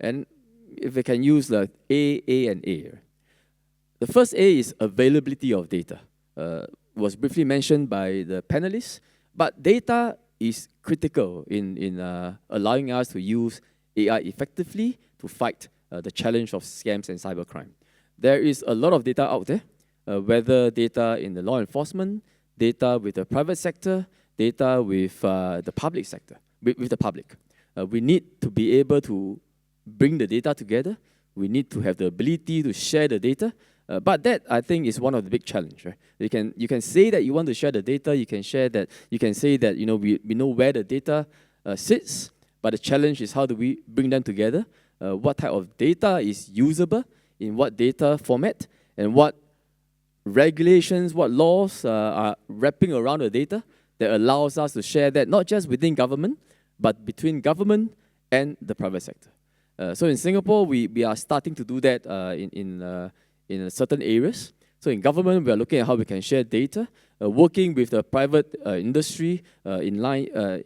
And if we can use the A, and A. The first A is availability of data. Was briefly mentioned by the panelists, but data is critical in allowing us to use AI effectively to fight the challenge of scams and cybercrime. There is a lot of data out there, whether data in the law enforcement, data with the private sector, data with the public sector, with the public. We need to be able to bring the data together. We need to have the ability to share the data. But that, I think, is one of the big challenges. Right? You can say that you want to share the data. You can say that we know where the data sits. But the challenge is how do we bring them together? What type of data is usable in what data format, and what regulations, what laws are wrapping around the data that allows us to share that not just within government, but between government and the private sector. So in Singapore, we are starting to do that in certain areas. So in government, we are looking at how we can share data, working with the private industry in line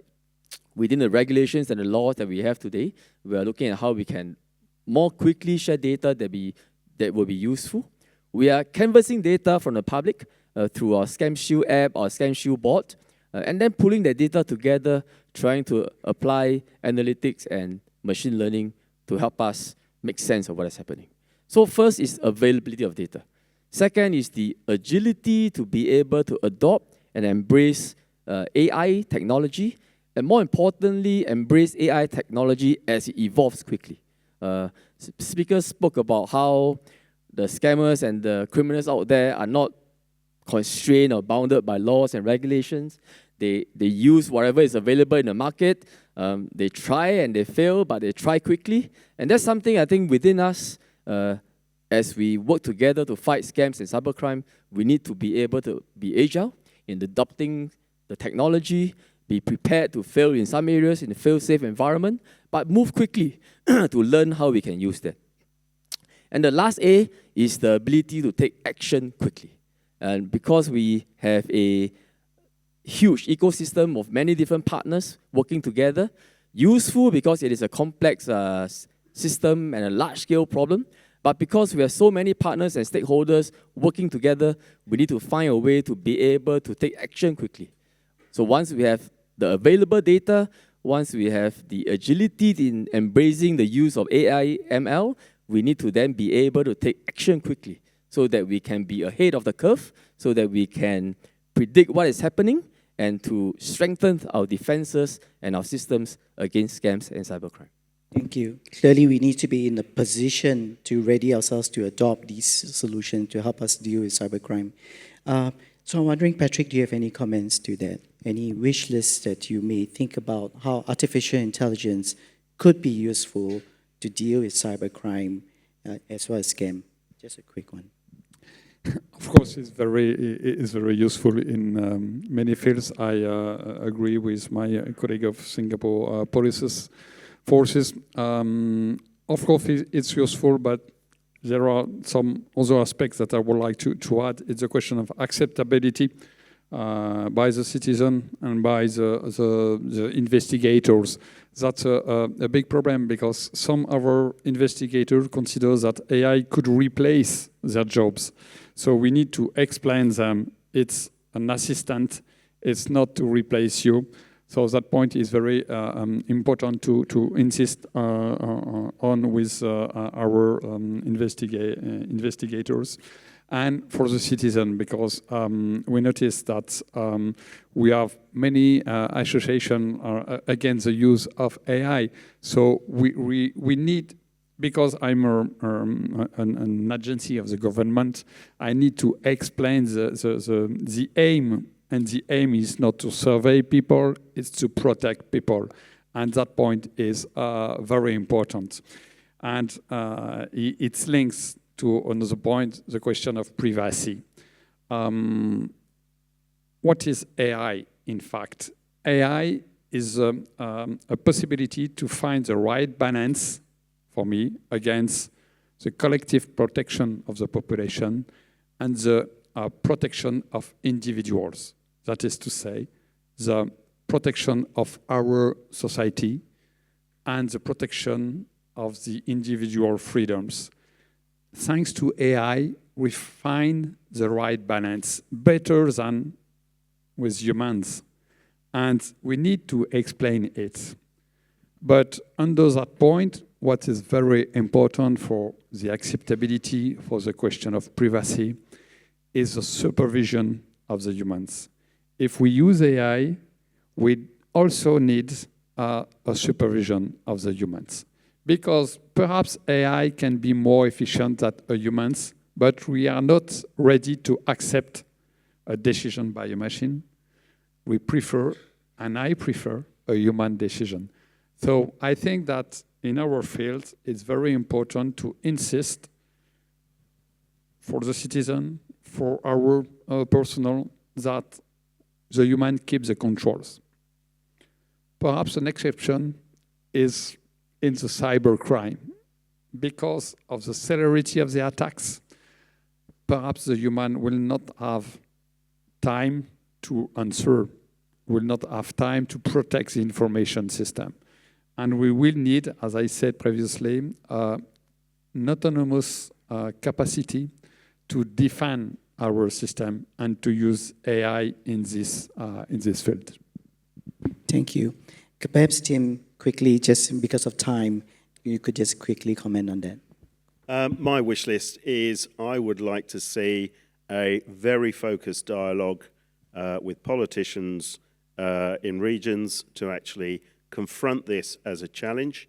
within the regulations and the laws that we have today. We are looking at how we can more quickly share data that will be useful. We are canvassing data from the public through our Scam Shield app, our Scam Shield bot, and then pulling that data together, trying to apply analytics and machine learning to help us make sense of what is happening. So first is availability of data. Second is the agility to be able to adopt and embrace AI technology, and more importantly, embrace AI technology as it evolves quickly. Speakers spoke about how the scammers and the criminals out there are not constrained or bounded by laws and regulations. They use whatever is available in the market. They try and they fail, but they try quickly. And that's something I think within us, as we work together to fight scams and cybercrime, we need to be able to be agile in adopting the technology, be prepared to fail in some areas in a fail-safe environment, but move quickly to learn how we can use that. And the last A is the ability to take action quickly. And because we have a huge ecosystem of many different partners working together, useful because it is a complex system and a large-scale problem, but because we have so many partners and stakeholders working together, we need to find a way to be able to take action quickly. So once we have the available data, once we have the agility in embracing the use of AI, ML, we need to then be able to take action quickly so that we can be ahead of the curve, so that we can predict what is happening and to strengthen our defenses and our systems against scams and cybercrime. Thank you. Clearly, we need to be in a position to ready ourselves to adopt these solutions to help us deal with cybercrime. So I'm wondering, Patrick, do you have any comments to that? Any wish lists that you may think about how artificial intelligence could be useful to deal with cybercrime as well as scam? Just a quick one. Of course, it's very useful in many fields. I agree with my colleague of Singapore Police Forces. Of course, it's useful, but there are some other aspects that I would like to add. It's a question of acceptability by the citizen and by the investigators. That's a big problem because some of our investigators consider that AI could replace their jobs. So we need to explain them it's an assistant, it's not to replace you. So that point is very important to insist on with our investigators and for the citizen, because we noticed that we have many associations against the use of AI. So we need, because I'm an agency of the government, I need to explain the aim. And the aim is not to survey people, it's to protect people. And that point is very important. And it links to another point, the question of privacy. What is AI, in fact? AI is a possibility to find the right balance, for me, against the collective protection of the population and the protection of individuals. That is to say, the protection of our society and the protection of the individual freedoms. Thanks to AI, we find the right balance better than with humans. And we need to explain it. But under that point, what is very important for the acceptability, for the question of privacy, is the supervision of the humans. If we use AI, we also need a supervision of the humans. Because perhaps AI can be more efficient than humans, but we are not ready to accept a decision by a machine. We prefer, and I prefer, a human decision. So I think that in our field, it's very important to insist for the citizen, for our personnel, that the human keeps the controls. Perhaps an exception is in the cybercrime. Because of the celerity of the attacks, perhaps the human will not have time to answer, will not have time to protect the information system. And we will need, as I said previously, an autonomous capacity to defend our system and to use AI in this field. Thank you. Perhaps, Tim, quickly, just because of time, you could just quickly comment on that. My wish list is I would like to see a very focused dialogue with politicians in regions to actually confront this as a challenge,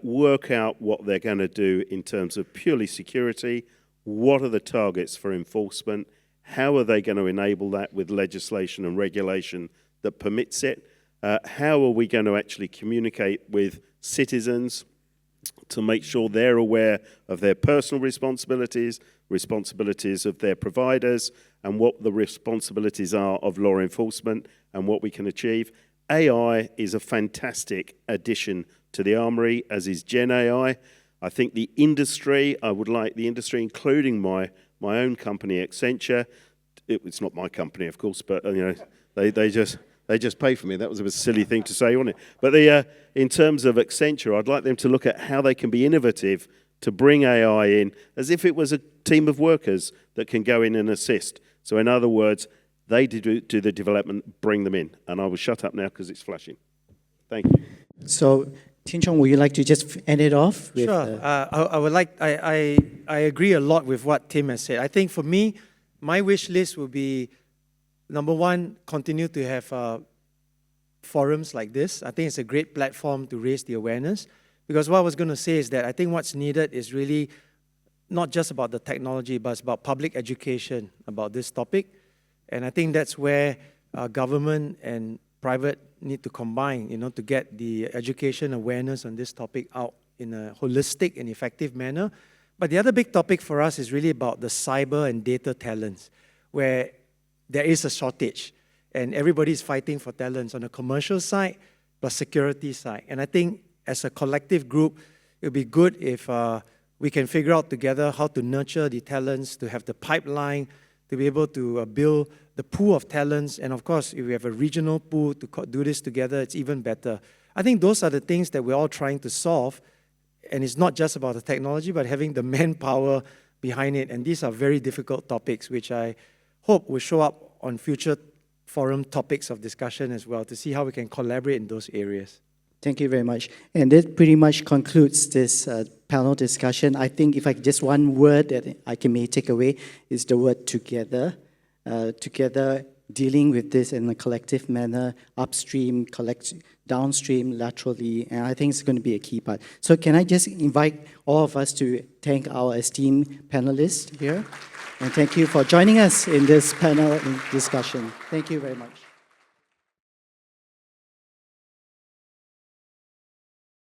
work out what they're going to do in terms of purely security. What are the targets for enforcement? How are they going to enable that with legislation and regulation that permits it? How are we going to actually communicate with citizens to make sure they're aware of their personal responsibilities, responsibilities of their providers, and what the responsibilities are of law enforcement and what we can achieve? AI is a fantastic addition to the armory, as is Gen AI. I think the industry, I would like the industry, including my own company, Accenture. It's not my company, of course, but they just pay for me. That was a silly thing to say, wasn't it? But in terms of Accenture, I'd like them to look at how they can be innovative to bring AI in as if it was a team of workers that can go in and assist. So in other words, they do the development, bring them in. And I will shut up now because it's flashing. Thank you. So, Chong, would you like to just end it off? With, sure. I agree a lot with what Tim has said. I think for me, my wish list would be, number one, continue to have forums like this. I think it's a great platform to raise the awareness. Because what I was going to say is that I think what's needed is really not just about the technology, but it's about public education about this topic. And I think that's where government and private need to combine, to get the education awareness on this topic out in a holistic and effective manner. But the other big topic for us is really about the cyber and data talents, where there is a shortage. And everybody is fighting for talents on the commercial side, plus security side. And I think as a collective group, it would be good if we can figure out together how to nurture the talents, to have the pipeline, to be able to build the pool of talents. And of course, if we have a regional pool to do this together, it's even better. I think those are the things that we're all trying to solve. And it's not just about the technology, but having the manpower behind it. And these are very difficult topics, which I hope will show up on future forum topics of discussion as well, to see how we can collaborate in those areas. Thank you very much. And that pretty much concludes this panel discussion. I think if just one word that I may take away is the word together. Together, dealing with this in a collective manner, upstream, downstream, laterally, and I think it's going to be a key part. So can I just invite all of us to thank our esteemed panelists here, and thank you for joining us in this panel discussion. Thank you very much.